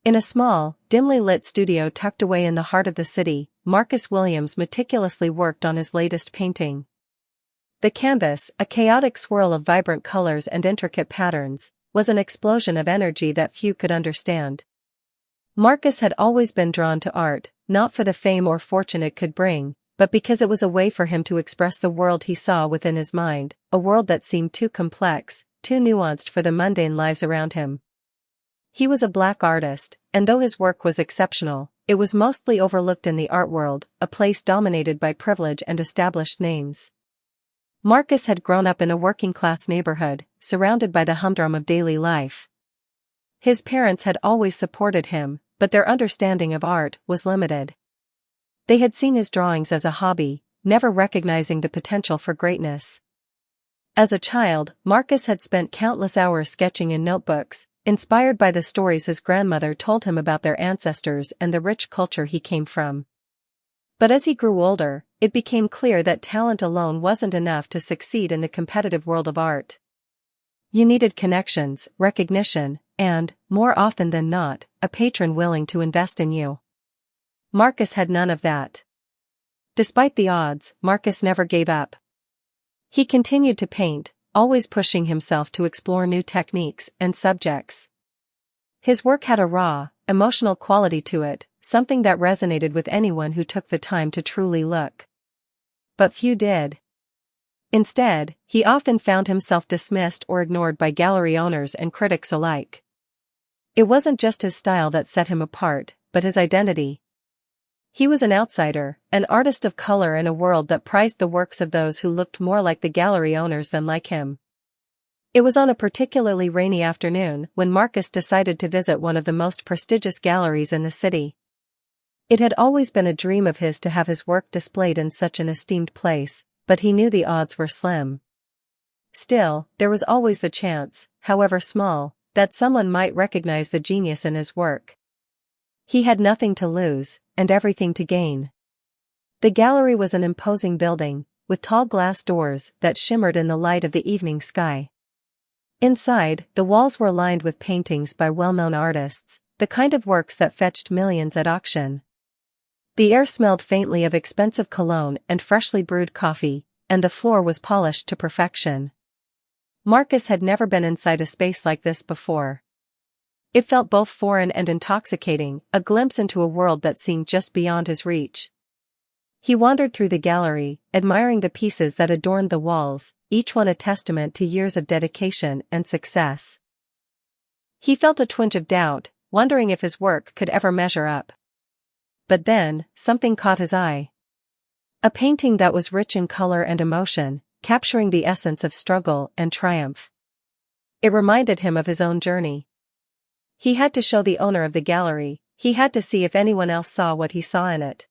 In a small, dimly lit studio tucked away in the heart of the city, Marcus Williams meticulously worked on his latest painting. The canvas, a chaotic swirl of vibrant colors and intricate patterns, was an explosion of energy that few could understand. Marcus had always been drawn to art, not for the fame or fortune it could bring, but because it was a way for him to express the world he saw within his mind, a world that seemed too complex, too nuanced for the mundane lives around him. He was a black artist, and though his work was exceptional, it was mostly overlooked in the art world, a place dominated by privilege and established names. Marcus had grown up in a working-class neighborhood, surrounded by the humdrum of daily life. His parents had always supported him, but their understanding of art was limited. They had seen his drawings as a hobby, never recognizing the potential for greatness. As a child, Marcus had spent countless hours sketching in notebooks, inspired by the stories his grandmother told him about their ancestors and the rich culture he came from. But as he grew older, it became clear that talent alone wasn't enough to succeed in the competitive world of art. You needed connections, recognition, and, more often than not, a patron willing to invest in you. Marcus had none of that. Despite the odds, Marcus never gave up. He continued to paint, always pushing himself to explore new techniques and subjects. His work had a raw, emotional quality to it, something that resonated with anyone who took the time to truly look. But few did. Instead, he often found himself dismissed or ignored by gallery owners and critics alike. It wasn't just his style that set him apart, but his identity. He was an outsider, an artist of color in a world that prized the works of those who looked more like the gallery owners than like him. It was on a particularly rainy afternoon when Marcus decided to visit one of the most prestigious galleries in the city. It had always been a dream of his to have his work displayed in such an esteemed place, but he knew the odds were slim. Still, there was always the chance, however small, that someone might recognize the genius in his work. He had nothing to lose, and everything to gain. The gallery was an imposing building, with tall glass doors that shimmered in the light of the evening sky. Inside, the walls were lined with paintings by well-known artists, the kind of works that fetched millions at auction. The air smelled faintly of expensive cologne and freshly brewed coffee, and the floor was polished to perfection. Marcus had never been inside a space like this before. It felt both foreign and intoxicating, a glimpse into a world that seemed just beyond his reach. He wandered through the gallery, admiring the pieces that adorned the walls, each one a testament to years of dedication and success. He felt a twinge of doubt, wondering if his work could ever measure up. But then, something caught his eye. A painting that was rich in color and emotion, capturing the essence of struggle and triumph. It reminded him of his own journey. He had to show the owner of the gallery, he had to see if anyone else saw what he saw in it.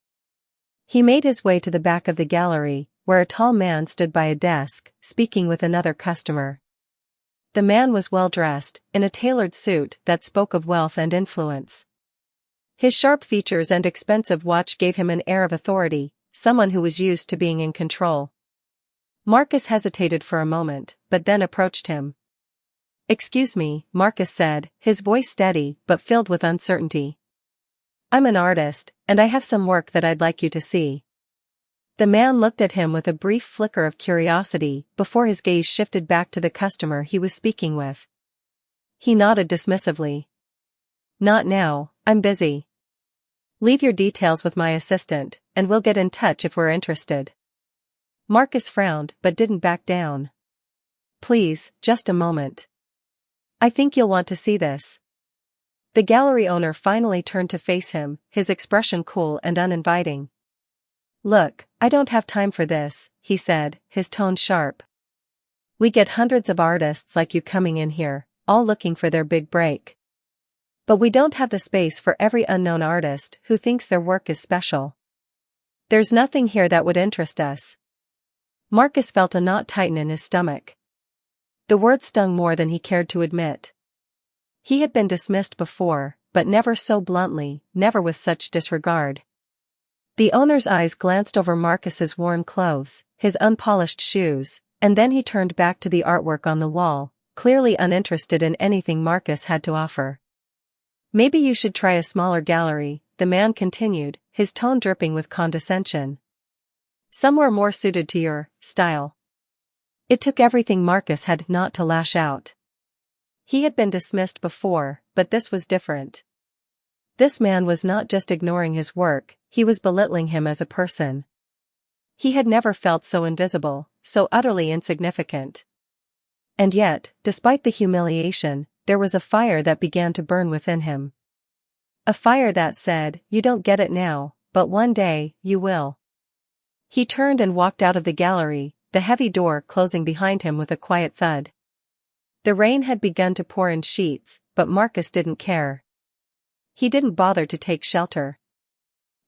He made his way to the back of the gallery, where a tall man stood by a desk, speaking with another customer. The man was well dressed, in a tailored suit that spoke of wealth and influence. His sharp features and expensive watch gave him an air of authority, someone who was used to being in control. Marcus hesitated for a moment, but then approached him. "Excuse me," Marcus said, his voice steady but filled with uncertainty. "I'm an artist, and I have some work that I'd like you to see." The man looked at him with a brief flicker of curiosity before his gaze shifted back to the customer he was speaking with. He nodded dismissively. "Not now, I'm busy. Leave your details with my assistant, and we'll get in touch if we're interested." Marcus frowned but didn't back down. "Please, just a moment. I think you'll want to see this." The gallery owner finally turned to face him, his expression cool and uninviting. "Look, I don't have time for this," he said, his tone sharp. "We get hundreds of artists like you coming in here, all looking for their big break. But we don't have the space for every unknown artist who thinks their work is special. There's nothing here that would interest us." Marcus felt a knot tighten in his stomach. The words stung more than he cared to admit. He had been dismissed before, but never so bluntly, never with such disregard. The owner's eyes glanced over Marcus's worn clothes, his unpolished shoes, and then he turned back to the artwork on the wall, clearly uninterested in anything Marcus had to offer. Maybe you should try a smaller gallery, the man continued, his tone dripping with condescension. Somewhere more suited to your style. It took everything Marcus had not to lash out. He had been dismissed before, but this was different. This man was not just ignoring his work, he was belittling him as a person. He had never felt so invisible, so utterly insignificant. And yet, despite the humiliation, there was a fire that began to burn within him. A fire that said, "You don't get it now, but one day, you will." He turned and walked out of the gallery, the heavy door closing behind him with a quiet thud. The rain had begun to pour in sheets, but Marcus didn't care. He didn't bother to take shelter.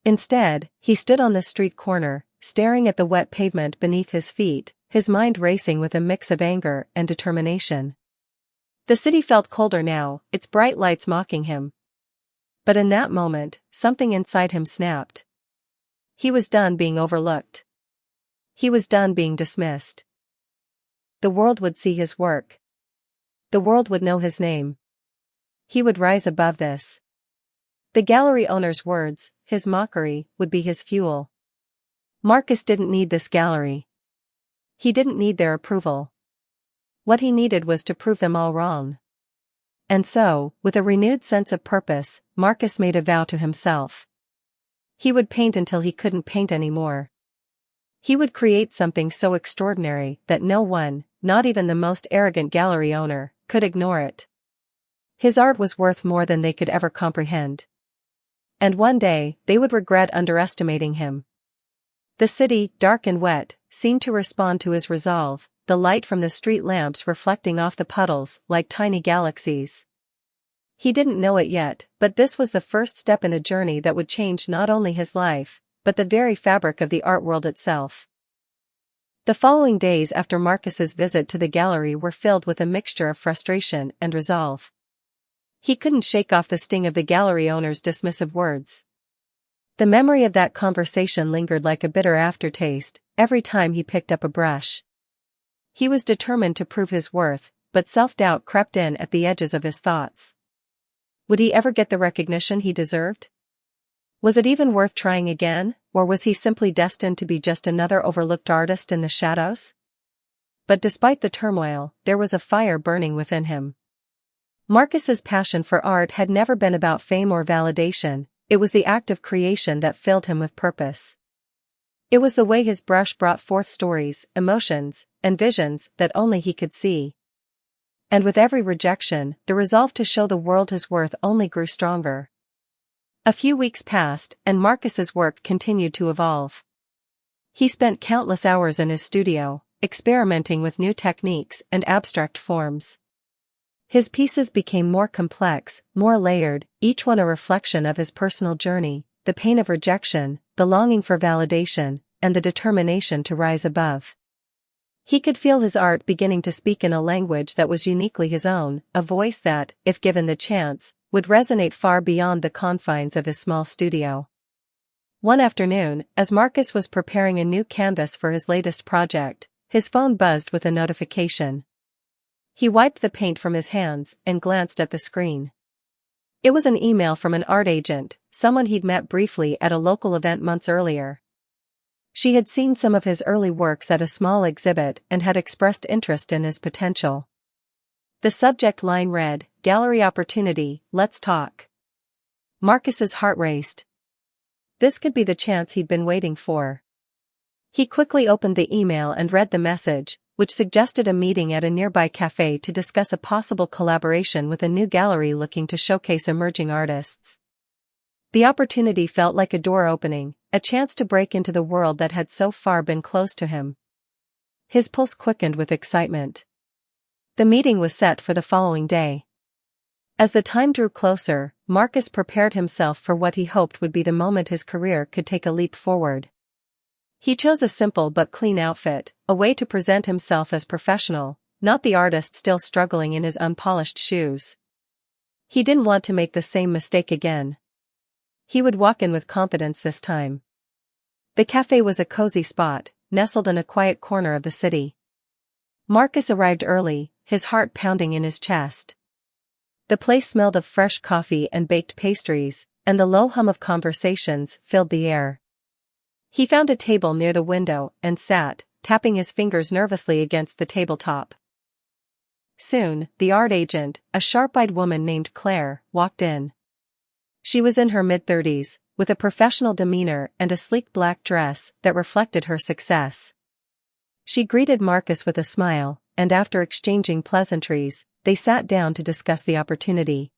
Instead, he stood on the street corner, staring at the wet pavement beneath his feet, his mind racing with a mix of anger and determination. The city felt colder now, its bright lights mocking him. But in that moment, something inside him snapped. He was done being overlooked. He was done being dismissed. The world would see his work. The world would know his name. He would rise above this. The gallery owner's words, his mockery, would be his fuel. Marcus didn't need this gallery. He didn't need their approval. What he needed was to prove them all wrong. And so, with a renewed sense of purpose, Marcus made a vow to himself. He would paint until he couldn't paint anymore. He would create something so extraordinary that no one, not even the most arrogant gallery owner, could ignore it. His art was worth more than they could ever comprehend. And one day, they would regret underestimating him. The city, dark and wet, seemed to respond to his resolve, the light from the street lamps reflecting off the puddles like tiny galaxies. He didn't know it yet, but this was the first step in a journey that would change not only his life, but the very fabric of the art world itself. The following days after Marcus's visit to the gallery were filled with a mixture of frustration and resolve. He couldn't shake off the sting of the gallery owner's dismissive words. The memory of that conversation lingered like a bitter aftertaste every time he picked up a brush. He was determined to prove his worth, but self-doubt crept in at the edges of his thoughts. Would he ever get the recognition he deserved? Was it even worth trying again, or was he simply destined to be just another overlooked artist in the shadows? But despite the turmoil, there was a fire burning within him. Marcus's passion for art had never been about fame or validation, it was the act of creation that filled him with purpose. It was the way his brush brought forth stories, emotions, and visions that only he could see. And with every rejection, the resolve to show the world his worth only grew stronger. A few weeks passed, and Marcus's work continued to evolve. He spent countless hours in his studio, experimenting with new techniques and abstract forms. His pieces became more complex, more layered, each one a reflection of his personal journey, the pain of rejection, the longing for validation, and the determination to rise above. He could feel his art beginning to speak in a language that was uniquely his own, a voice that, if given the chance, would resonate far beyond the confines of his small studio. One afternoon, as Marcus was preparing a new canvas for his latest project, his phone buzzed with a notification. He wiped the paint from his hands and glanced at the screen. It was an email from an art agent, someone he'd met briefly at a local event months earlier. She had seen some of his early works at a small exhibit and had expressed interest in his potential. The subject line read, "Gallery opportunity, let's talk." Marcus's heart raced. This could be the chance he'd been waiting for. He quickly opened the email and read the message, which suggested a meeting at a nearby cafe to discuss a possible collaboration with a new gallery looking to showcase emerging artists. The opportunity felt like a door opening, a chance to break into the world that had so far been closed to him. His pulse quickened with excitement. The meeting was set for the following day. As the time drew closer, Marcus prepared himself for what he hoped would be the moment his career could take a leap forward. He chose a simple but clean outfit, a way to present himself as professional, not the artist still struggling in his unpolished shoes. He didn't want to make the same mistake again. He would walk in with confidence this time. The cafe was a cozy spot, nestled in a quiet corner of the city. Marcus arrived early, his heart pounding in his chest. The place smelled of fresh coffee and baked pastries, and the low hum of conversations filled the air. He found a table near the window and sat, tapping his fingers nervously against the tabletop. Soon, the art agent, a sharp-eyed woman named Claire, walked in. She was in her mid-30s, with a professional demeanor and a sleek black dress that reflected her success. She greeted Marcus with a smile, and after exchanging pleasantries, they sat down to discuss the opportunity.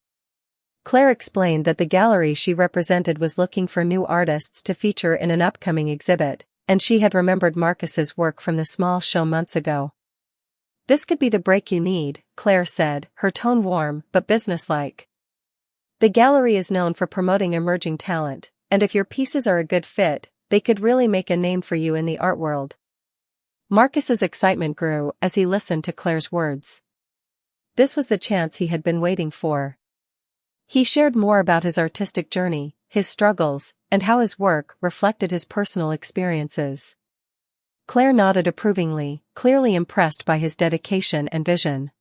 Claire explained that the gallery she represented was looking for new artists to feature in an upcoming exhibit, and she had remembered Marcus's work from the small show months ago. "This could be the break you need," Claire said, her tone warm but businesslike. "The gallery is known for promoting emerging talent, and if your pieces are a good fit, they could really make a name for you in the art world." Marcus's excitement grew as he listened to Claire's words. This was the chance he had been waiting for. He shared more about his artistic journey, his struggles, and how his work reflected his personal experiences. Claire nodded approvingly, clearly impressed by his dedication and vision.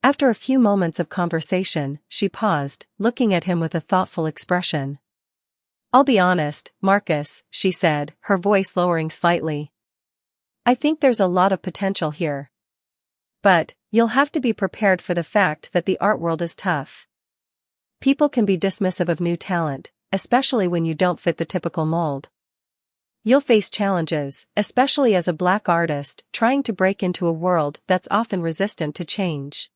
After a few moments of conversation, she paused, looking at him with a thoughtful expression. "I'll be honest, Marcus," she said, her voice lowering slightly. "I think there's a lot of potential here. But, you'll have to be prepared for the fact that the art world is tough. People can be dismissive of new talent, especially when you don't fit the typical mold. You'll face challenges, especially as a black artist trying to break into a world that's often resistant to change."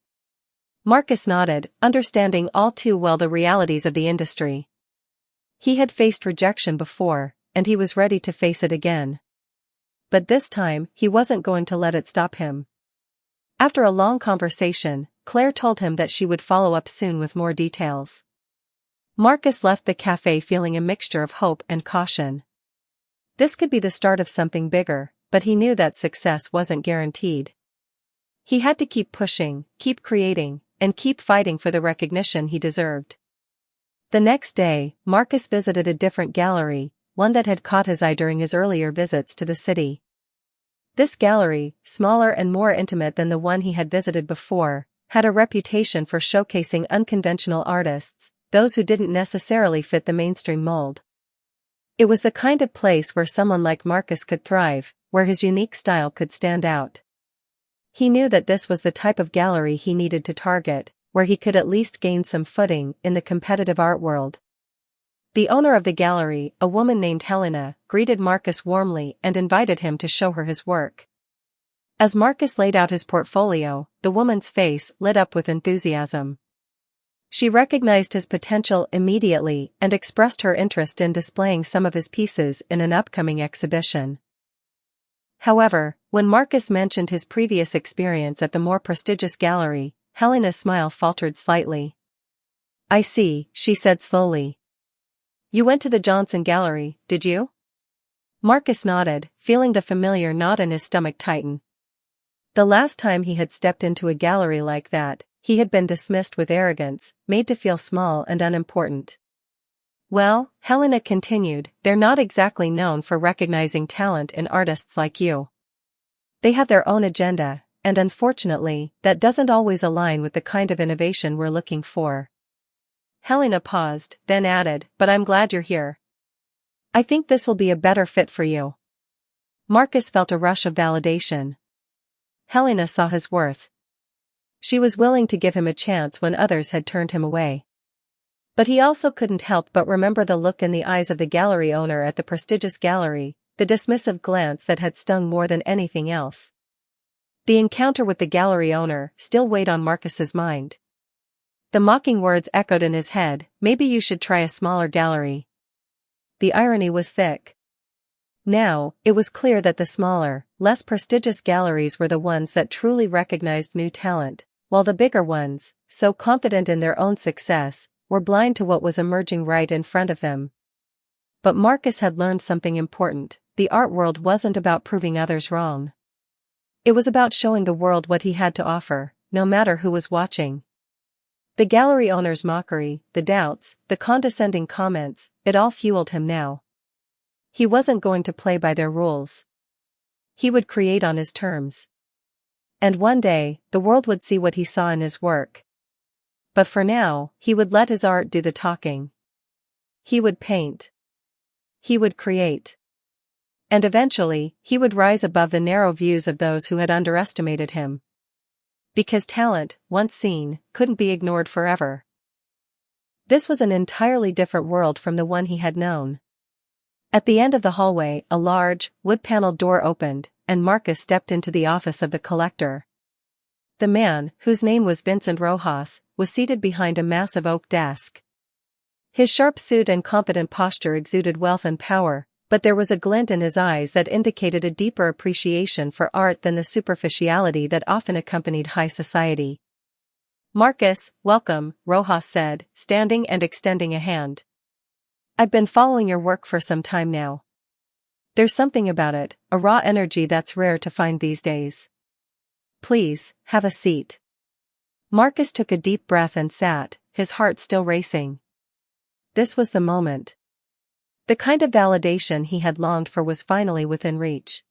Marcus nodded, understanding all too well the realities of the industry. He had faced rejection before, and he was ready to face it again. But this time, he wasn't going to let it stop him. After a long conversation, Claire told him that she would follow up soon with more details. Marcus left the cafe feeling a mixture of hope and caution. This could be the start of something bigger, but he knew that success wasn't guaranteed. He had to keep pushing, keep creating, and keep fighting for the recognition he deserved. The next day, Marcus visited a different gallery, one that had caught his eye during his earlier visits to the city. This gallery, smaller and more intimate than the one he had visited before, had a reputation for showcasing unconventional artists, those who didn't necessarily fit the mainstream mold. It was the kind of place where someone like Marcus could thrive, where his unique style could stand out. He knew that this was the type of gallery he needed to target, where he could at least gain some footing in the competitive art world. The owner of the gallery, a woman named Helena, greeted Marcus warmly and invited him to show her his work. As Marcus laid out his portfolio, the woman's face lit up with enthusiasm. She recognized his potential immediately and expressed her interest in displaying some of his pieces in an upcoming exhibition. However, when Marcus mentioned his previous experience at the more prestigious gallery, Helena's smile faltered slightly. "I see," she said slowly. "You went to the Johnson Gallery, did you?" Marcus nodded, feeling the familiar knot in his stomach tighten. The last time he had stepped into a gallery like that, he had been dismissed with arrogance, made to feel small and unimportant. "Well," Helena continued, "they're not exactly known for recognizing talent in artists like you. They have their own agenda, and unfortunately, that doesn't always align with the kind of innovation we're looking for." Helena paused, then added, "But I'm glad you're here. I think this will be a better fit for you." Marcus felt a rush of validation. Helena saw his worth. She was willing to give him a chance when others had turned him away. But he also couldn't help but remember the look in the eyes of the gallery owner at the prestigious gallery, the dismissive glance that had stung more than anything else. The encounter with the gallery owner still weighed on Marcus's mind. The mocking words echoed in his head, "Maybe you should try a smaller gallery." The irony was thick. Now, it was clear that the smaller, less prestigious galleries were the ones that truly recognized new talent, while the bigger ones, so confident in their own success, were blind to what was emerging right in front of them. But Marcus had learned something important: the art world wasn't about proving others wrong. It was about showing the world what he had to offer, no matter who was watching. The gallery owner's mockery, the doubts, the condescending comments, it all fueled him now. He wasn't going to play by their rules. He would create on his terms. And one day, the world would see what he saw in his work. But for now, he would let his art do the talking. He would paint. He would create. And eventually, he would rise above the narrow views of those who had underestimated him. Because talent, once seen, couldn't be ignored forever. This was an entirely different world from the one he had known. At the end of the hallway, a large, wood-paneled door opened, and Marcus stepped into the office of the collector. The man, whose name was Vincent Rojas, was seated behind a massive oak desk. His sharp suit and confident posture exuded wealth and power, but there was a glint in his eyes that indicated a deeper appreciation for art than the superficiality that often accompanied high society. "Marcus, welcome," Rojas said, standing and extending a hand. "I've been following your work for some time now. There's something about it, a raw energy that's rare to find these days. Please, have a seat." Marcus took a deep breath and sat, his heart still racing. This was the moment. The kind of validation he had longed for was finally within reach.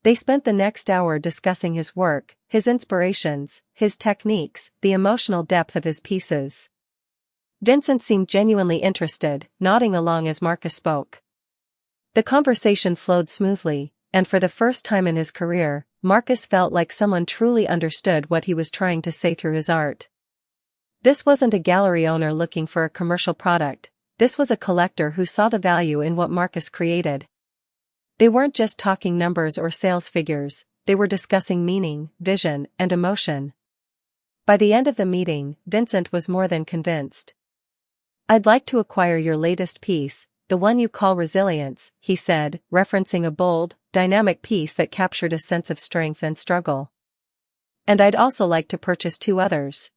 They spent the next hour discussing his work, his inspirations, his techniques, the emotional depth of his pieces. Vincent seemed genuinely interested, nodding along as Marcus spoke. The conversation flowed smoothly, and for the first time in his career, Marcus felt like someone truly understood what he was trying to say through his art. This wasn't a gallery owner looking for a commercial product. This was a collector who saw the value in what Marcus created. They weren't just talking numbers or sales figures, they were discussing meaning, vision, and emotion. By the end of the meeting, Vincent was more than convinced. "I'd like to acquire your latest piece, the one you call Resilience," he said, referencing a bold, dynamic piece that captured a sense of strength and struggle. "And I'd also like to purchase 2 others.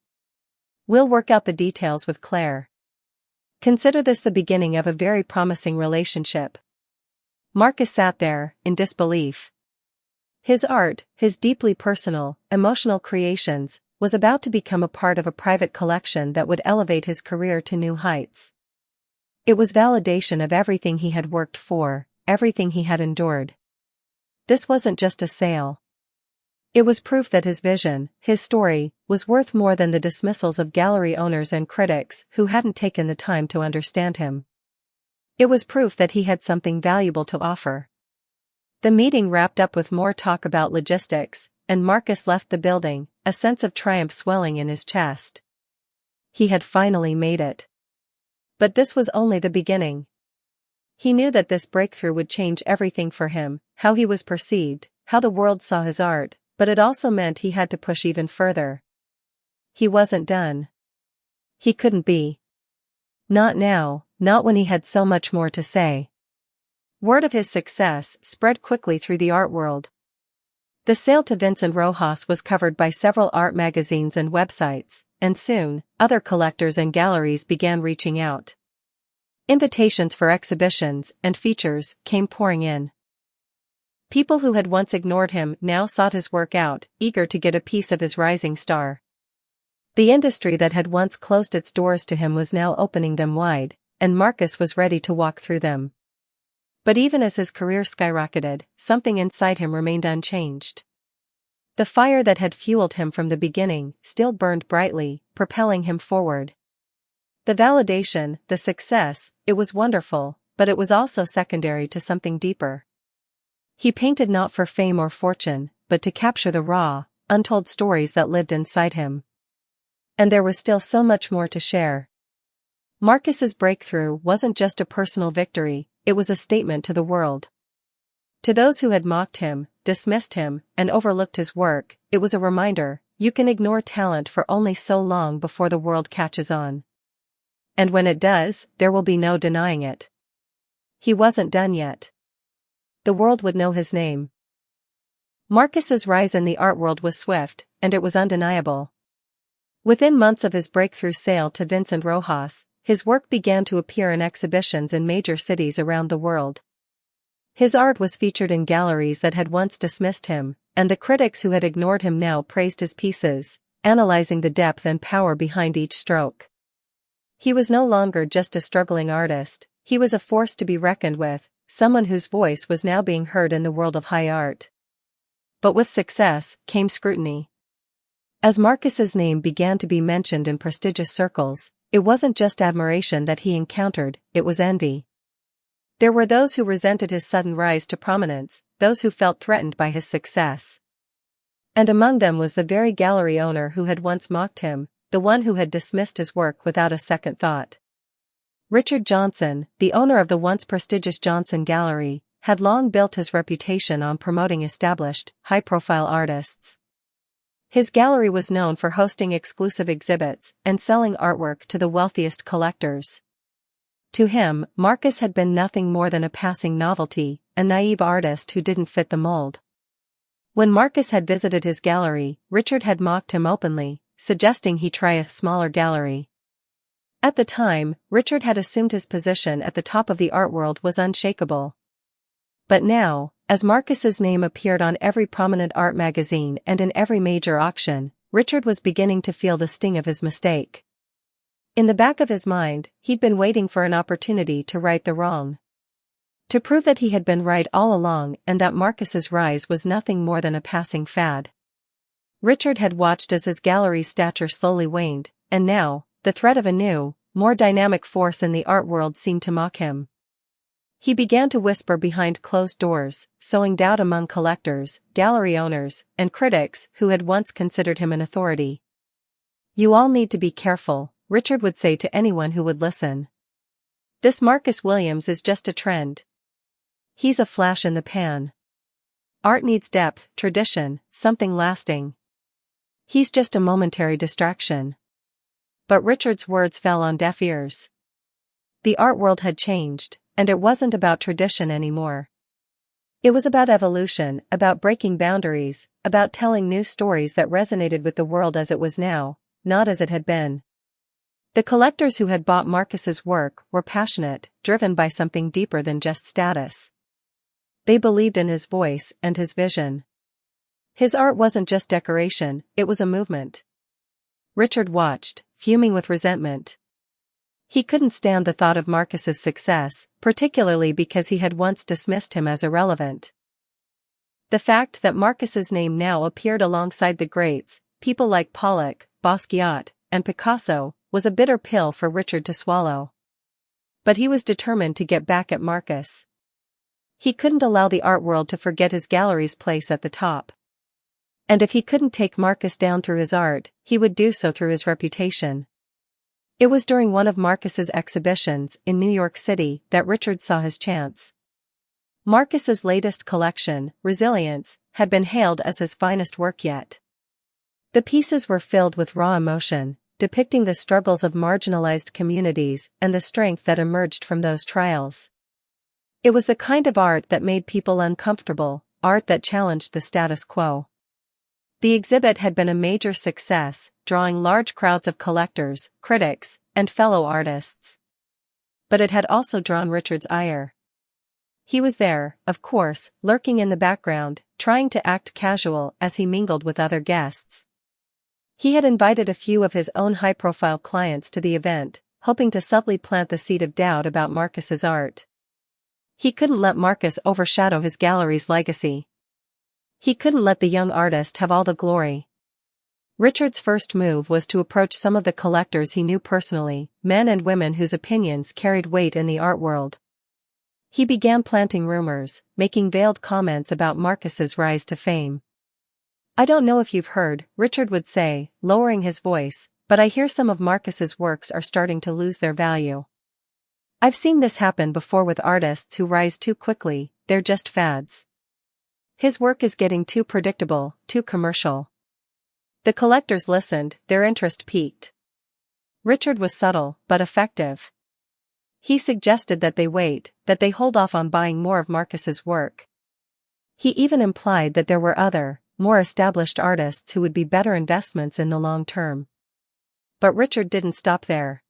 We'll work out the details with Claire. Consider this the beginning of a very promising relationship." Marcus sat there, in disbelief. His art, his deeply personal, emotional creations, was about to become a part of a private collection that would elevate his career to new heights. It was validation of everything he had worked for, everything he had endured. This wasn't just a sale. It was proof that his vision, his story, was worth more than the dismissals of gallery owners and critics who hadn't taken the time to understand him. It was proof that he had something valuable to offer. The meeting wrapped up with more talk about logistics, and Marcus left the building, a sense of triumph swelling in his chest. He had finally made it. But this was only the beginning. He knew that this breakthrough would change everything for him, how he was perceived, how the world saw his art, but it also meant he had to push even further. He wasn't done. He couldn't be. Not now, not when he had so much more to say. Word of his success spread quickly through the art world. The sale to Vincent Rojas was covered by several art magazines and websites, and soon, other collectors and galleries began reaching out. Invitations for exhibitions and features came pouring in. People who had once ignored him now sought his work out, eager to get a piece of his rising star. The industry that had once closed its doors to him was now opening them wide, and Marcus was ready to walk through them. But even as his career skyrocketed, something inside him remained unchanged. The fire that had fueled him from the beginning still burned brightly, propelling him forward. The validation, the success, it was wonderful, but it was also secondary to something deeper. He painted not for fame or fortune, but to capture the raw, untold stories that lived inside him. And there was still so much more to share. Marcus's breakthrough wasn't just a personal victory, it was a statement to the world. To those who had mocked him, dismissed him, and overlooked his work, it was a reminder: you can ignore talent for only so long before the world catches on. And when it does, there will be no denying it. He wasn't done yet. The world would know his name. Marcus's rise in the art world was swift, and it was undeniable. Within months of his breakthrough sale to Vincent Rojas, his work began to appear in exhibitions in major cities around the world. His art was featured in galleries that had once dismissed him, and the critics who had ignored him now praised his pieces, analyzing the depth and power behind each stroke. He was no longer just a struggling artist, he was a force to be reckoned with, someone whose voice was now being heard in the world of high art. But with success came scrutiny. As Marcus's name began to be mentioned in prestigious circles, it wasn't just admiration that he encountered, it was envy. There were those who resented his sudden rise to prominence, those who felt threatened by his success. And among them was the very gallery owner who had once mocked him, the one who had dismissed his work without a second thought. Richard Johnson, the owner of the once prestigious Johnson Gallery, had long built his reputation on promoting established, high-profile artists. His gallery was known for hosting exclusive exhibits and selling artwork to the wealthiest collectors. To him, Marcus had been nothing more than a passing novelty, a naive artist who didn't fit the mold. When Marcus had visited his gallery, Richard had mocked him openly, suggesting he try a smaller gallery. At the time, Richard had assumed his position at the top of the art world was unshakable. But now, as Marcus's name appeared on every prominent art magazine and in every major auction, Richard was beginning to feel the sting of his mistake. In the back of his mind, he'd been waiting for an opportunity to right the wrong. To prove that he had been right all along and that Marcus's rise was nothing more than a passing fad. Richard had watched as his gallery's stature slowly waned, and now, the threat of a new, more dynamic force in the art world seemed to mock him. He began to whisper behind closed doors, sowing doubt among collectors, gallery owners, and critics who had once considered him an authority. "You all need to be careful," Richard would say to anyone who would listen. "This Marcus Williams is just a trend. He's a flash in the pan. Art needs depth, tradition, something lasting. He's just a momentary distraction." But Richard's words fell on deaf ears. The art world had changed, and it wasn't about tradition anymore. It was about evolution, about breaking boundaries, about telling new stories that resonated with the world as it was now, not as it had been. The collectors who had bought Marcus's work were passionate, driven by something deeper than just status. They believed in his voice and his vision. His art wasn't just decoration, it was a movement. Richard watched, fuming with resentment. He couldn't stand the thought of Marcus's success, particularly because he had once dismissed him as irrelevant. The fact that Marcus's name now appeared alongside the greats, people like Pollock, Basquiat, and Picasso, was a bitter pill for Richard to swallow. But he was determined to get back at Marcus. He couldn't allow the art world to forget his gallery's place at the top. And if he couldn't take Marcus down through his art, he would do so through his reputation. It was during one of Marcus's exhibitions in New York City that Richard saw his chance. Marcus's latest collection, Resilience, had been hailed as his finest work yet. The pieces were filled with raw emotion, depicting the struggles of marginalized communities and the strength that emerged from those trials. It was the kind of art that made people uncomfortable, art that challenged the status quo. The exhibit had been a major success, drawing large crowds of collectors, critics, and fellow artists. But it had also drawn Richard's ire. He was there, of course, lurking in the background, trying to act casual as he mingled with other guests. He had invited a few of his own high-profile clients to the event, hoping to subtly plant the seed of doubt about Marcus's art. He couldn't let Marcus overshadow his gallery's legacy. He couldn't let the young artist have all the glory. Richard's first move was to approach some of the collectors he knew personally, men and women whose opinions carried weight in the art world. He began planting rumors, making veiled comments about Marcus's rise to fame. "I don't know if you've heard," Richard would say, lowering his voice, "but I hear some of Marcus's works are starting to lose their value. I've seen this happen before with artists who rise too quickly, they're just fads. His work is getting too predictable, too commercial." The collectors listened, their interest piqued. Richard was subtle, but effective. He suggested that they wait, that they hold off on buying more of Marcus's work. He even implied that there were other, more established artists who would be better investments in the long term. But Richard didn't stop there.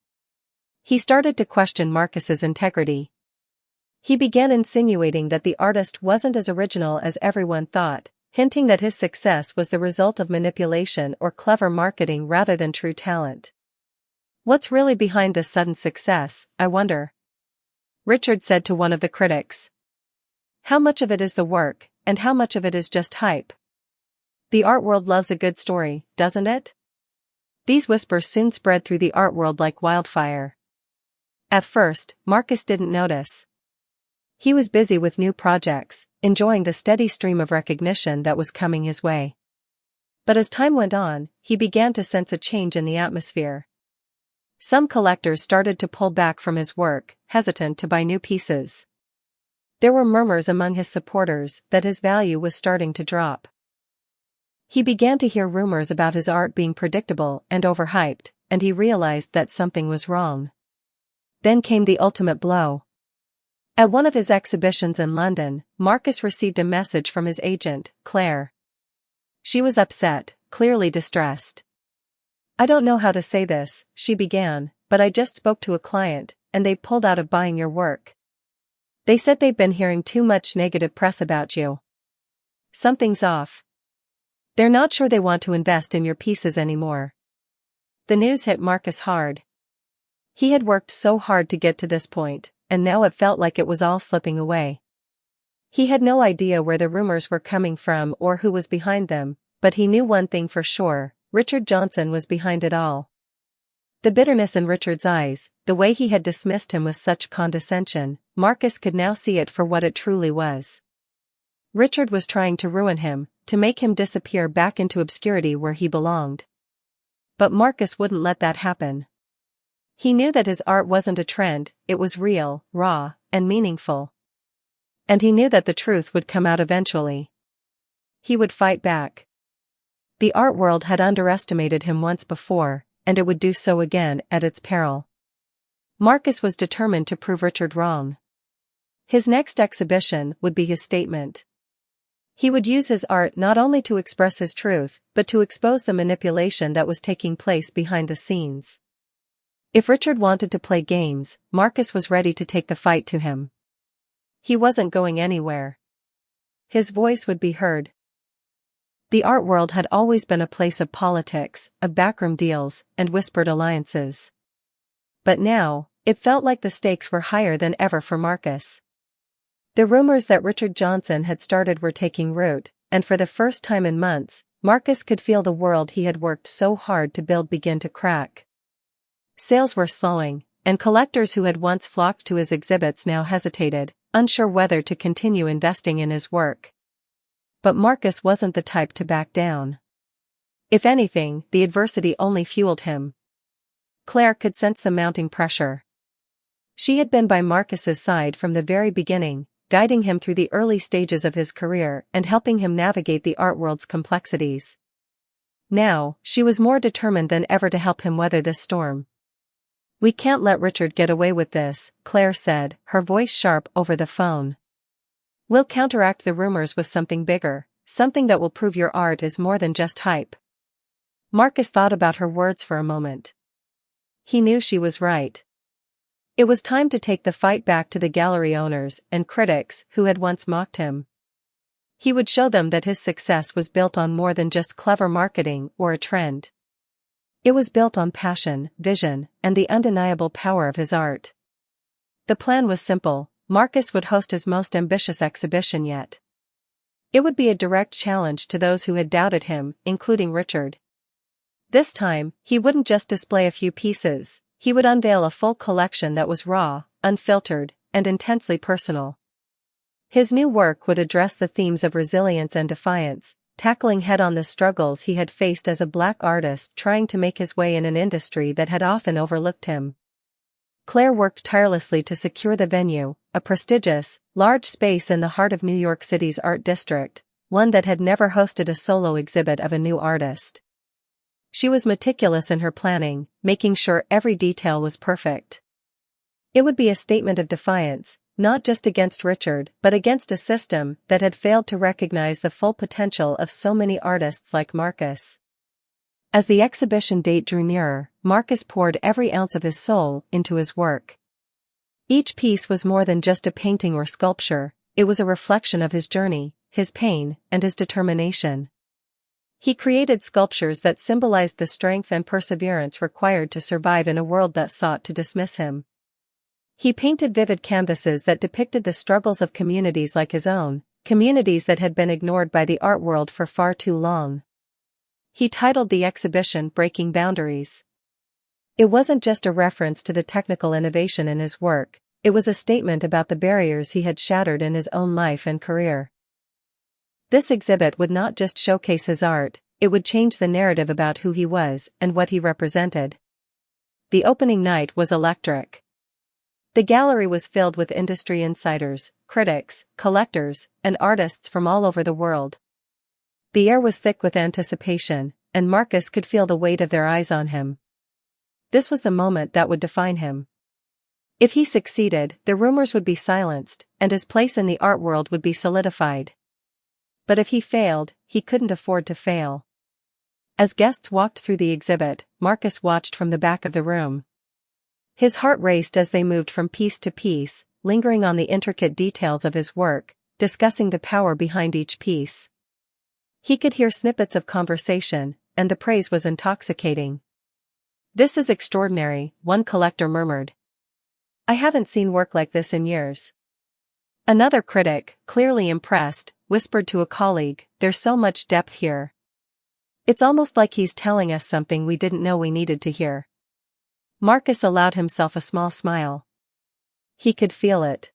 He started to question Marcus's integrity. He began insinuating that the artist wasn't as original as everyone thought, hinting that his success was the result of manipulation or clever marketing rather than true talent. "What's really behind this sudden success, I wonder?" Richard said to one of the critics. "How much of it is the work, and how much of it is just hype?" The art world loves a good story, doesn't it? These whispers soon spread through the art world like wildfire. At first, Marcus didn't notice. He was busy with new projects, enjoying the steady stream of recognition that was coming his way. But as time went on, he began to sense a change in the atmosphere. Some collectors started to pull back from his work, hesitant to buy new pieces. There were murmurs among his supporters that his value was starting to drop. He began to hear rumors about his art being predictable and overhyped, and he realized that something was wrong. Then came the ultimate blow. At one of his exhibitions in London, Marcus received a message from his agent, Claire. She was upset, clearly distressed. "I don't know how to say this," she began, "but I just spoke to a client, and they pulled out of buying your work. They said they've been hearing too much negative press about you. Something's off. They're not sure they want to invest in your pieces anymore." The news hit Marcus hard. He had worked so hard to get to this point, and now it felt like it was all slipping away. He had no idea where the rumors were coming from or who was behind them, but he knew one thing for sure: Richard Johnson was behind it all. The bitterness in Richard's eyes, the way he had dismissed him with such condescension, Marcus could now see it for what it truly was. Richard was trying to ruin him, to make him disappear back into obscurity where he belonged. But Marcus wouldn't let that happen. He knew that his art wasn't a trend, it was real, raw, and meaningful. And he knew that the truth would come out eventually. He would fight back. The art world had underestimated him once before, and it would do so again at its peril. Marcus was determined to prove Richard wrong. His next exhibition would be his statement. He would use his art not only to express his truth, but to expose the manipulation that was taking place behind the scenes. If Richard wanted to play games, Marcus was ready to take the fight to him. He wasn't going anywhere. His voice would be heard. The art world had always been a place of politics, of backroom deals, and whispered alliances. But now, it felt like the stakes were higher than ever for Marcus. The rumors that Richard Johnson had started were taking root, and for the first time in months, Marcus could feel the world he had worked so hard to build begin to crack. Sales were slowing, and collectors who had once flocked to his exhibits now hesitated, unsure whether to continue investing in his work. But Marcus wasn't the type to back down. If anything, the adversity only fueled him. Claire could sense the mounting pressure. She had been by Marcus's side from the very beginning, guiding him through the early stages of his career and helping him navigate the art world's complexities. Now, she was more determined than ever to help him weather this storm. "We can't let Richard get away with this," Claire said, her voice sharp over the phone. "We'll counteract the rumors with something bigger, something that will prove your art is more than just hype." Marcus thought about her words for a moment. He knew she was right. It was time to take the fight back to the gallery owners and critics who had once mocked him. He would show them that his success was built on more than just clever marketing or a trend. It was built on passion, vision, and the undeniable power of his art. The plan was simple: Marcus would host his most ambitious exhibition yet. It would be a direct challenge to those who had doubted him, including Richard. This time, he wouldn't just display a few pieces, he would unveil a full collection that was raw, unfiltered, and intensely personal. His new work would address the themes of resilience and defiance, tackling head-on the struggles he had faced as a black artist trying to make his way in an industry that had often overlooked him. Claire worked tirelessly to secure the venue, a prestigious, large space in the heart of New York City's art district, one that had never hosted a solo exhibit of a new artist. She was meticulous in her planning, making sure every detail was perfect. It would be a statement of defiance, not just against Richard but against a system that had failed to recognize the full potential of so many artists like Marcus. As the exhibition date drew nearer, Marcus poured every ounce of his soul into his work. Each piece was more than just a painting or sculpture, it was a reflection of his journey, his pain, and his determination. He created sculptures that symbolized the strength and perseverance required to survive in a world that sought to dismiss him. He painted vivid canvases that depicted the struggles of communities like his own, communities that had been ignored by the art world for far too long. He titled the exhibition Breaking Boundaries. It wasn't just a reference to the technical innovation in his work, it was a statement about the barriers he had shattered in his own life and career. This exhibit would not just showcase his art, it would change the narrative about who he was and what he represented. The opening night was electric. The gallery was filled with industry insiders, critics, collectors, and artists from all over the world. The air was thick with anticipation, and Marcus could feel the weight of their eyes on him. This was the moment that would define him. If he succeeded, the rumors would be silenced, and his place in the art world would be solidified. But if he failed, he couldn't afford to fail. As guests walked through the exhibit, Marcus watched from the back of the room. His heart raced as they moved from piece to piece, lingering on the intricate details of his work, discussing the power behind each piece. He could hear snippets of conversation, and the praise was intoxicating. "This is extraordinary," one collector murmured. "I haven't seen work like this in years." Another critic, clearly impressed, whispered to a colleague, "There's so much depth here. It's almost like he's telling us something we didn't know we needed to hear." Marcus allowed himself a small smile. He could feel it.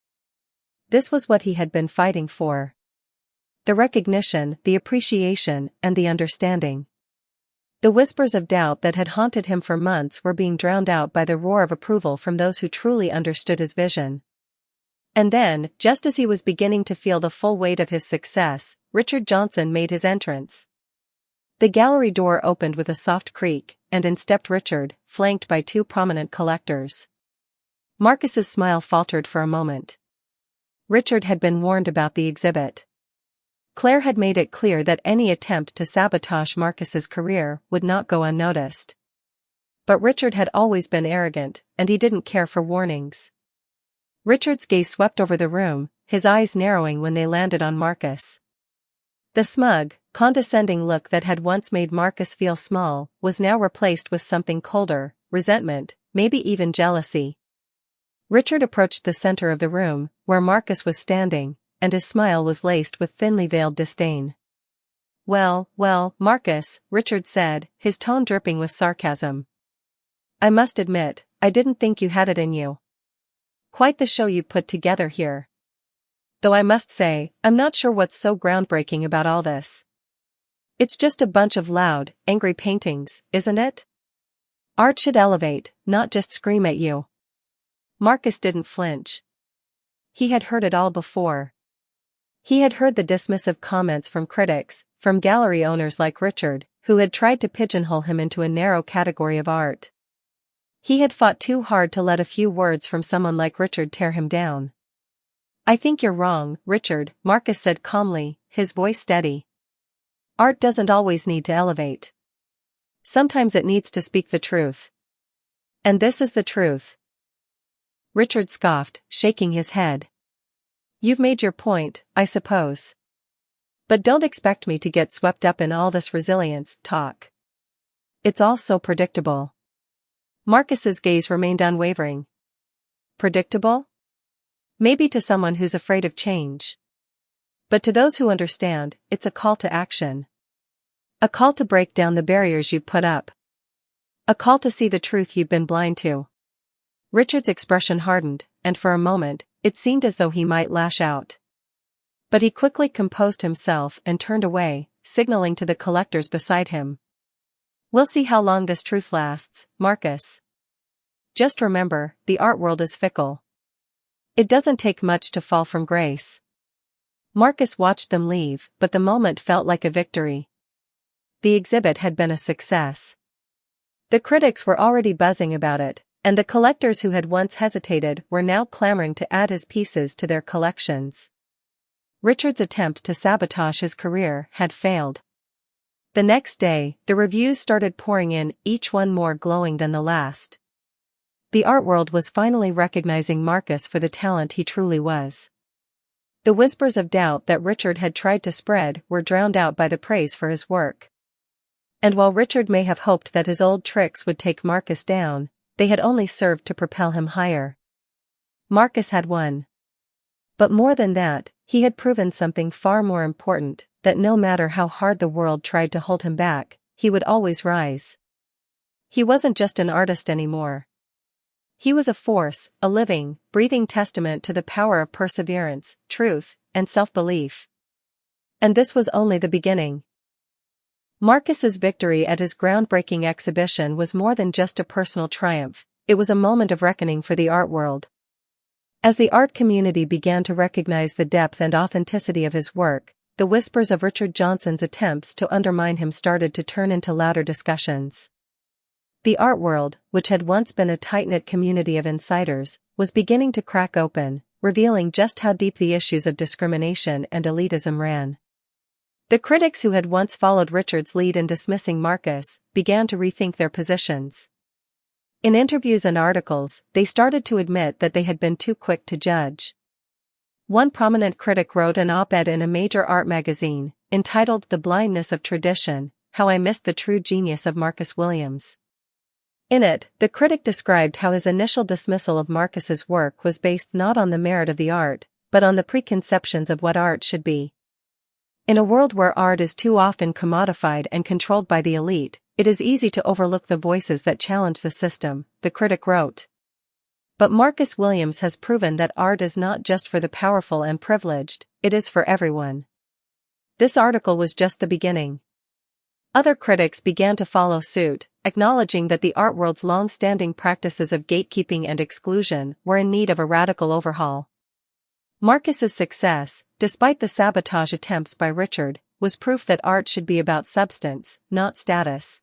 This was what he had been fighting for. The recognition, the appreciation, and the understanding. The whispers of doubt that had haunted him for months were being drowned out by the roar of approval from those who truly understood his vision. And then, just as he was beginning to feel the full weight of his success, Richard Johnson made his entrance. The gallery door opened with a soft creak, and in stepped Richard, flanked by two prominent collectors. Marcus's smile faltered for a moment. Richard had been warned about the exhibit. Claire had made it clear that any attempt to sabotage Marcus's career would not go unnoticed. But Richard had always been arrogant, and he didn't care for warnings. Richard's gaze swept over the room, his eyes narrowing when they landed on Marcus. The smug, condescending look that had once made Marcus feel small was now replaced with something colder, resentment, maybe even jealousy. Richard approached the center of the room, where Marcus was standing, and his smile was laced with thinly veiled disdain. Well, Marcus," Richard said, his tone dripping with sarcasm. "I must admit, I didn't think you had it in you. Quite the show you put together here. Though I must say, I'm not sure what's so groundbreaking about all this. It's just a bunch of loud, angry paintings, isn't it? Art should elevate, not just scream at you." Marcus didn't flinch. He had heard it all before. He had heard the dismissive comments from critics, from gallery owners like Richard, who had tried to pigeonhole him into a narrow category of art. He had fought too hard to let a few words from someone like Richard tear him down. "I think you're wrong, Richard," Marcus said calmly, his voice steady. "Art doesn't always need to elevate. Sometimes it needs to speak the truth. And this is the truth." Richard scoffed, shaking his head. "You've made your point, I suppose. But don't expect me to get swept up in all this resilience talk. It's all so predictable." Marcus's gaze remained unwavering. Predictable? Maybe to someone who's afraid of change. But to those who understand, it's a call to action. A call to break down the barriers you've put up. A call to see the truth you've been blind to. Richard's expression hardened, and for a moment, it seemed as though he might lash out. But he quickly composed himself and turned away, signaling to the collectors beside him. "We'll see how long this truth lasts, Marcus. Just remember, the art world is fickle. It doesn't take much to fall from grace." Marcus watched them leave, but the moment felt like a victory. The exhibit had been a success. The critics were already buzzing about it, and the collectors who had once hesitated were now clamoring to add his pieces to their collections. Richard's attempt to sabotage his career had failed. The next day, the reviews started pouring in, each one more glowing than the last. The art world was finally recognizing Marcus for the talent he truly was. The whispers of doubt that Richard had tried to spread were drowned out by the praise for his work. And while Richard may have hoped that his old tricks would take Marcus down, they had only served to propel him higher. Marcus had won. But more than that, he had proven something far more important, that no matter how hard the world tried to hold him back, he would always rise. He wasn't just an artist anymore. He was a force, a living, breathing testament to the power of perseverance, truth, and self-belief. And this was only the beginning. Marcus's victory at his groundbreaking exhibition was more than just a personal triumph, it was a moment of reckoning for the art world. As the art community began to recognize the depth and authenticity of his work, the whispers of Richard Johnson's attempts to undermine him started to turn into louder discussions. The art world, which had once been a tight-knit community of insiders, was beginning to crack open, revealing just how deep the issues of discrimination and elitism ran. The critics who had once followed Richard's lead in dismissing Marcus began to rethink their positions. In interviews and articles, they started to admit that they had been too quick to judge. One prominent critic wrote an op-ed in a major art magazine, entitled "The Blindness of Tradition: How I Missed the True Genius of Marcus Williams." In it, the critic described how his initial dismissal of Marcus's work was based not on the merit of the art, but on the preconceptions of what art should be. In a world where art is too often commodified and controlled by the elite, it is easy to overlook the voices that challenge the system, the critic wrote. But Marcus Williams has proven that art is not just for the powerful and privileged, it is for everyone. This article was just the beginning. Other critics began to follow suit, acknowledging that the art world's long-standing practices of gatekeeping and exclusion were in need of a radical overhaul. Marcus's success, despite the sabotage attempts by Richard, was proof that art should be about substance, not status.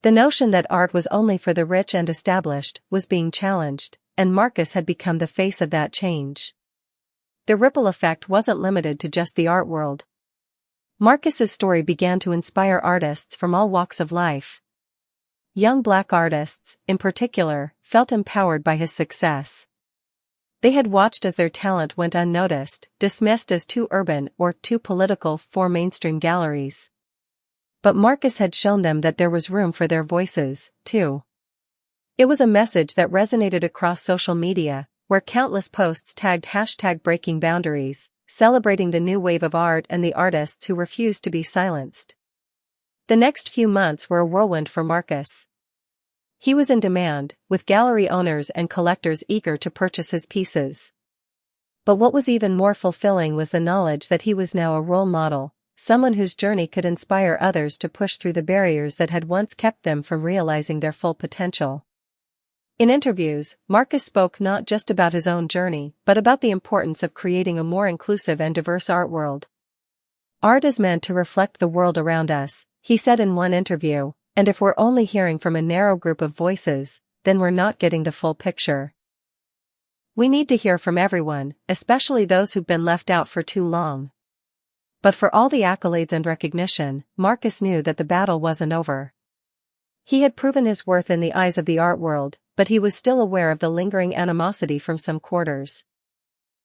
The notion that art was only for the rich and established was being challenged, and Marcus had become the face of that change. The ripple effect wasn't limited to just the art world. Marcus's story began to inspire artists from all walks of life. Young black artists, in particular, felt empowered by his success. They had watched as their talent went unnoticed, dismissed as too urban or too political for mainstream galleries. But Marcus had shown them that there was room for their voices, too. It was a message that resonated across social media, where countless posts tagged #BreakingBoundaries, celebrating the new wave of art and the artists who refused to be silenced. The next few months were a whirlwind for Marcus. He was in demand, with gallery owners and collectors eager to purchase his pieces. But what was even more fulfilling was the knowledge that he was now a role model, someone whose journey could inspire others to push through the barriers that had once kept them from realizing their full potential. In interviews, Marcus spoke not just about his own journey, but about the importance of creating a more inclusive and diverse art world. Art is meant to reflect the world around us, he said in one interview, and if we're only hearing from a narrow group of voices, then we're not getting the full picture. We need to hear from everyone, especially those who've been left out for too long. But for all the accolades and recognition, Marcus knew that the battle wasn't over. He had proven his worth in the eyes of the art world, but he was still aware of the lingering animosity from some quarters.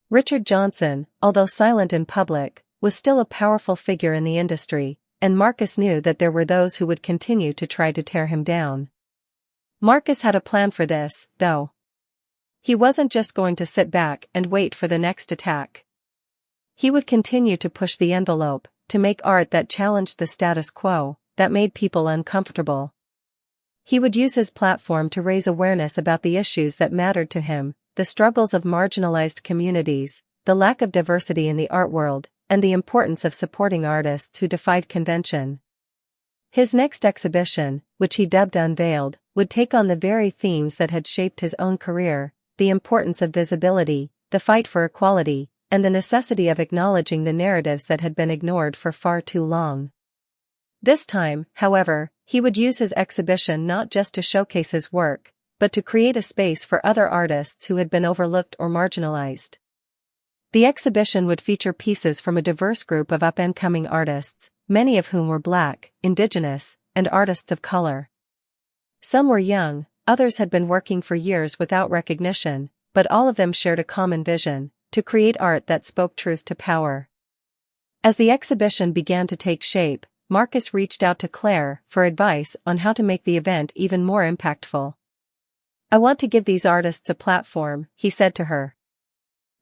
Richard Johnson, although silent in public, was still a powerful figure in the industry, and Marcus knew that there were those who would continue to try to tear him down. Marcus had a plan for this, though. He wasn't just going to sit back and wait for the next attack. He would continue to push the envelope, to make art that challenged the status quo, that made people uncomfortable. He would use his platform to raise awareness about the issues that mattered to him, the struggles of marginalized communities, the lack of diversity in the art world, and the importance of supporting artists who defied convention. His next exhibition, which he dubbed Unveiled, would take on the very themes that had shaped his own career, the importance of visibility, the fight for equality, and the necessity of acknowledging the narratives that had been ignored for far too long. This time, however, he would use his exhibition not just to showcase his work, but to create a space for other artists who had been overlooked or marginalized. The exhibition would feature pieces from a diverse group of up-and-coming artists, many of whom were Black, Indigenous, and artists of color. Some were young, others had been working for years without recognition, but all of them shared a common vision: to create art that spoke truth to power. As the exhibition began to take shape, Marcus reached out to Claire for advice on how to make the event even more impactful. "I want to give these artists a platform," he said to her.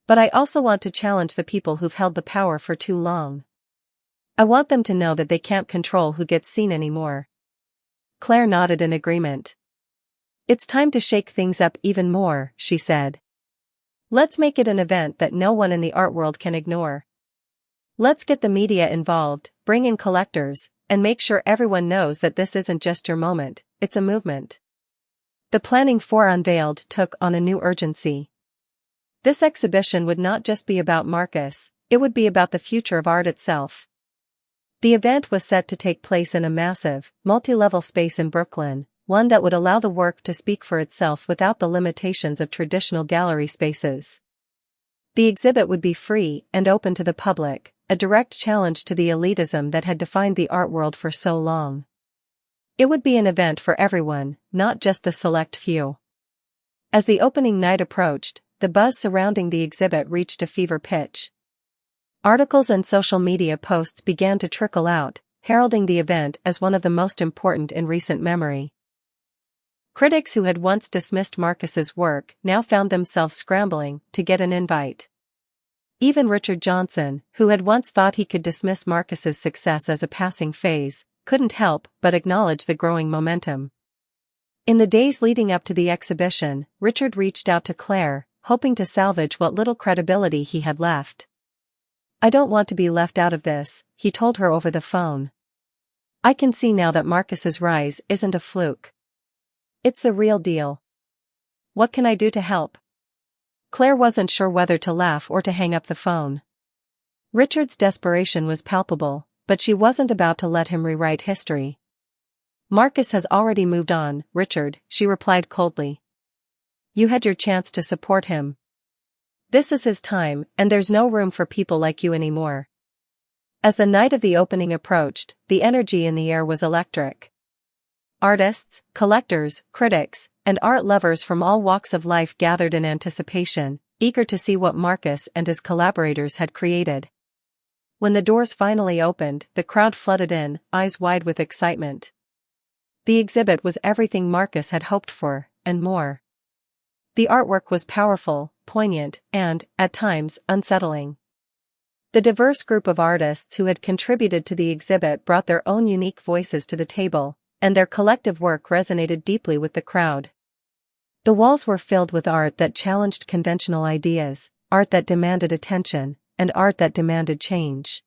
But I also want to challenge the people who've held the power for too long. I want them to know that they can't control who gets seen anymore. Claire nodded in agreement. It's time to shake things up even more, she said. Let's make it an event that no one in the art world can ignore. Let's get the media involved, bring in collectors, and make sure everyone knows that this isn't just your moment, it's a movement. The planning for Unveiled took on a new urgency. This exhibition would not just be about Marcus, it would be about the future of art itself. The event was set to take place in a massive, multi-level space in Brooklyn, one that would allow the work to speak for itself without the limitations of traditional gallery spaces. The exhibit would be free and open to the public, a direct challenge to the elitism that had defined the art world for so long. It would be an event for everyone, not just the select few. As the opening night approached, the buzz surrounding the exhibit reached a fever pitch. Articles and social media posts began to trickle out, heralding the event as one of the most important in recent memory. Critics who had once dismissed Marcus's work now found themselves scrambling to get an invite. Even Richard Johnson, who had once thought he could dismiss Marcus's success as a passing phase, couldn't help but acknowledge the growing momentum. In the days leading up to the exhibition, Richard reached out to Claire, hoping to salvage what little credibility he had left. I don't want to be left out of this, he told her over the phone. I can see now that Marcus's rise isn't a fluke. It's the real deal. What can I do to help? Claire wasn't sure whether to laugh or to hang up the phone. Richard's desperation was palpable, but she wasn't about to let him rewrite history. Marcus has already moved on, Richard, she replied coldly. You had your chance to support him. This is his time, and there's no room for people like you anymore. As the night of the opening approached, the energy in the air was electric. Artists, collectors, critics, and art lovers from all walks of life gathered in anticipation, eager to see what Marcus and his collaborators had created. When the doors finally opened, the crowd flooded in, eyes wide with excitement. The exhibit was everything Marcus had hoped for, and more. The artwork was powerful, poignant, and, at times, unsettling. The diverse group of artists who had contributed to the exhibit brought their own unique voices to the table, and their collective work resonated deeply with the crowd. The walls were filled with art that challenged conventional ideas, art that demanded attention, and art that demanded change.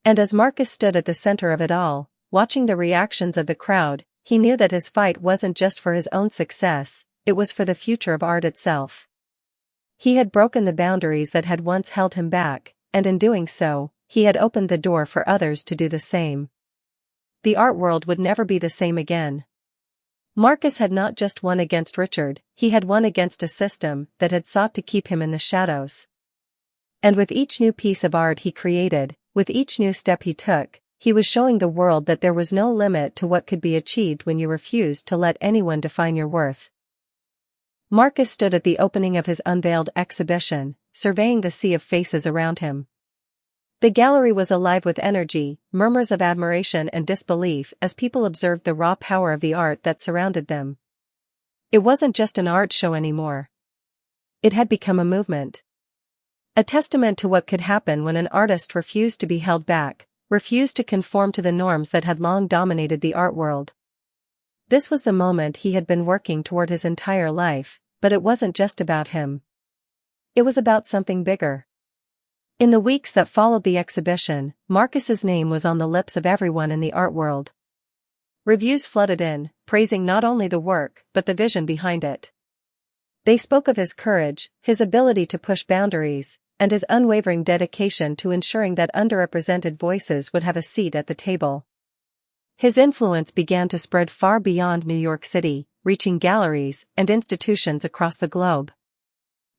And as Marcus stood at the center of it all, watching the reactions of the crowd, he knew that his fight wasn't just for his own success, it was for the future of art itself. He had broken the boundaries that had once held him back, and in doing so, he had opened the door for others to do the same. The art world would never be the same again. Marcus had not just won against Richard, he had won against a system that had sought to keep him in the shadows. And with each new piece of art he created, with each new step he took, he was showing the world that there was no limit to what could be achieved when you refused to let anyone define your worth. Marcus stood at the opening of his unveiled exhibition, surveying the sea of faces around him. The gallery was alive with energy, murmurs of admiration and disbelief as people observed the raw power of the art that surrounded them. It wasn't just an art show anymore. It had become a movement. A testament to what could happen when an artist refused to be held back, refused to conform to the norms that had long dominated the art world. This was the moment he had been working toward his entire life, but it wasn't just about him. It was about something bigger. In the weeks that followed the exhibition, Marcus's name was on the lips of everyone in the art world. Reviews flooded in, praising not only the work, but the vision behind it. They spoke of his courage, his ability to push boundaries, and his unwavering dedication to ensuring that underrepresented voices would have a seat at the table. His influence began to spread far beyond New York City, reaching galleries and institutions across the globe.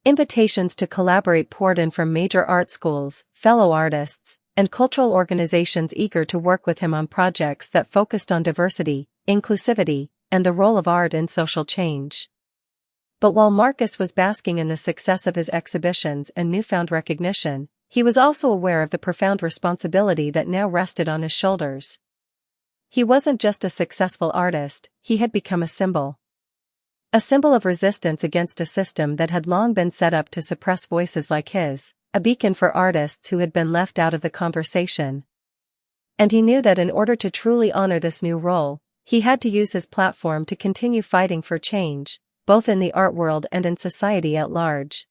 Invitations to collaborate poured in from major art schools, fellow artists, and cultural organizations eager to work with him on projects that focused on diversity, inclusivity, and the role of art in social change. But while Marcus was basking in the success of his exhibitions and newfound recognition, he was also aware of the profound responsibility that now rested on his shoulders. He wasn't just a successful artist, he had become a symbol. A symbol of resistance against a system that had long been set up to suppress voices like his, a beacon for artists who had been left out of the conversation. And he knew that in order to truly honor this new role, he had to use his platform to continue fighting for change, both in the art world and in society at large.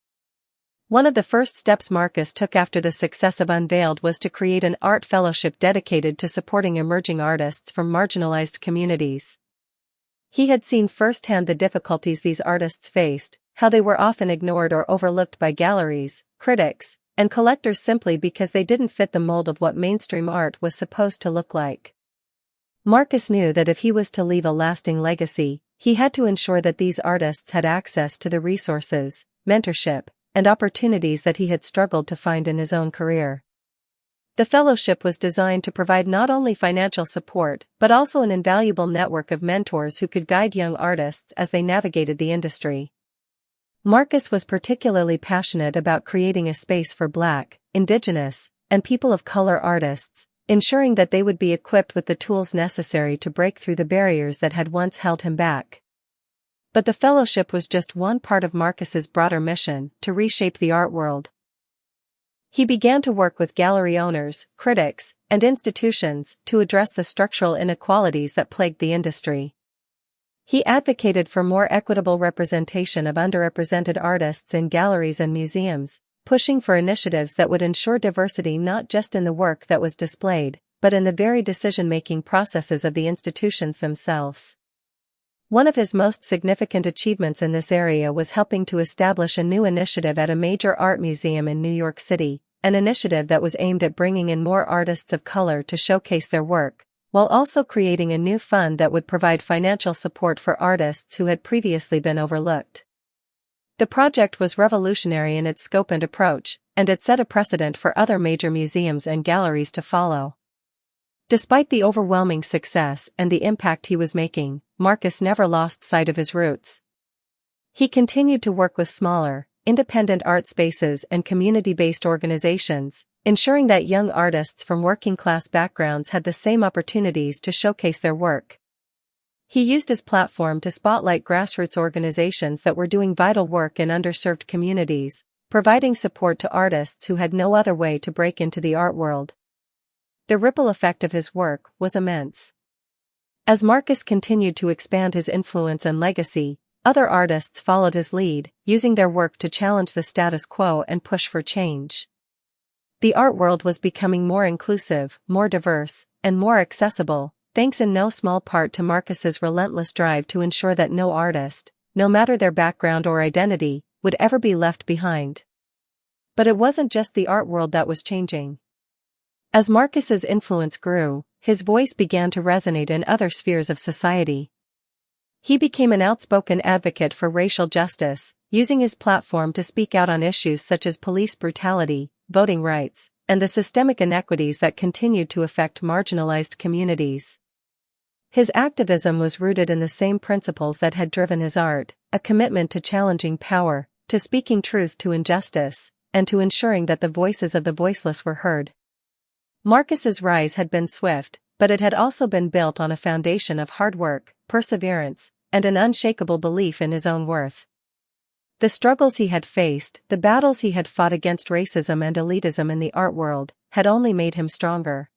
One of the first steps Marcus took after the success of Unveiled was to create an art fellowship dedicated to supporting emerging artists from marginalized communities. He had seen firsthand the difficulties these artists faced, how they were often ignored or overlooked by galleries, critics, and collectors simply because they didn't fit the mold of what mainstream art was supposed to look like. Marcus knew that if he was to leave a lasting legacy, he had to ensure that these artists had access to the resources, mentorship, and opportunities that he had struggled to find in his own career. The fellowship was designed to provide not only financial support but also an invaluable network of mentors who could guide young artists as they navigated the industry. Marcus was particularly passionate about creating a space for Black, Indigenous, and people of color artists, ensuring that they would be equipped with the tools necessary to break through the barriers that had once held him back. But the fellowship was just one part of Marcus's broader mission to reshape the art world. He began to work with gallery owners, critics, and institutions to address the structural inequalities that plagued the industry. He advocated for more equitable representation of underrepresented artists in galleries and museums, pushing for initiatives that would ensure diversity not just in the work that was displayed, but in the very decision-making processes of the institutions themselves. One of his most significant achievements in this area was helping to establish a new initiative at a major art museum in New York City, an initiative that was aimed at bringing in more artists of color to showcase their work, while also creating a new fund that would provide financial support for artists who had previously been overlooked. The project was revolutionary in its scope and approach, and it set a precedent for other major museums and galleries to follow. Despite the overwhelming success and the impact he was making, Marcus never lost sight of his roots. He continued to work with smaller, independent art spaces and community-based organizations, ensuring that young artists from working-class backgrounds had the same opportunities to showcase their work. He used his platform to spotlight grassroots organizations that were doing vital work in underserved communities, providing support to artists who had no other way to break into the art world. The ripple effect of his work was immense. As Marcus continued to expand his influence and legacy, other artists followed his lead, using their work to challenge the status quo and push for change. The art world was becoming more inclusive, more diverse, and more accessible, thanks in no small part to Marcus's relentless drive to ensure that no artist, no matter their background or identity, would ever be left behind. But it wasn't just the art world that was changing. As Marcus's influence grew, his voice began to resonate in other spheres of society. He became an outspoken advocate for racial justice, using his platform to speak out on issues such as police brutality, voting rights, and the systemic inequities that continued to affect marginalized communities. His activism was rooted in the same principles that had driven his art, a commitment to challenging power, to speaking truth to injustice, and to ensuring that the voices of the voiceless were heard. Marcus's rise had been swift, but it had also been built on a foundation of hard work, perseverance, and an unshakable belief in his own worth. The struggles he had faced, the battles he had fought against racism and elitism in the art world, had only made him stronger.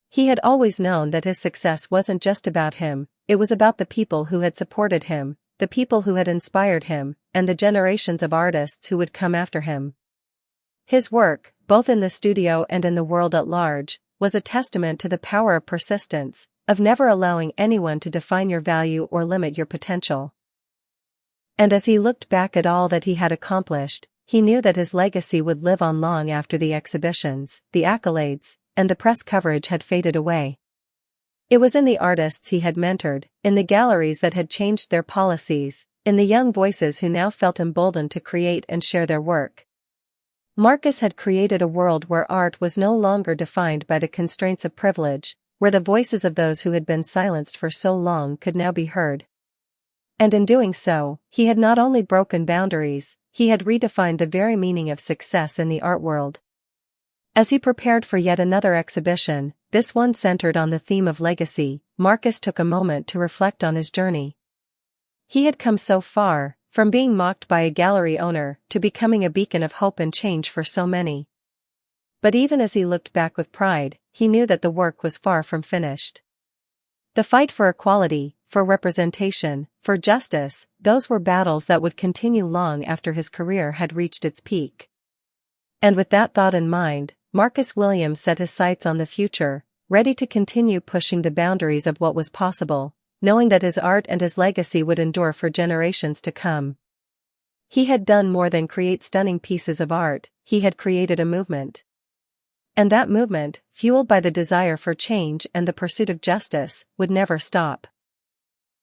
He had always known that his success wasn't just about him, it was about the people who had supported him, the people who had inspired him, and the generations of artists who would come after him. His work, both in the studio and in the world at large, was a testament to the power of persistence, of never allowing anyone to define your value or limit your potential. And as he looked back at all that he had accomplished, he knew that his legacy would live on long after the exhibitions, the accolades, and the press coverage had faded away. It was in the artists he had mentored, in the galleries that had changed their policies, in the young voices who now felt emboldened to create and share their work. Marcus had created a world where art was no longer defined by the constraints of privilege, where the voices of those who had been silenced for so long could now be heard. And in doing so, he had not only broken boundaries, he had redefined the very meaning of success in the art world. As he prepared for yet another exhibition, this one centered on the theme of legacy, Marcus took a moment to reflect on his journey. He had come so far, from being mocked by a gallery owner to becoming a beacon of hope and change for so many. But even as he looked back with pride, he knew that the work was far from finished. The fight for equality, for representation, for justice, those were battles that would continue long after his career had reached its peak. And with that thought in mind, Marcus Williams set his sights on the future, ready to continue pushing the boundaries of what was possible, knowing that his art and his legacy would endure for generations to come. He had done more than create stunning pieces of art, he had created a movement. And that movement, fueled by the desire for change and the pursuit of justice, would never stop.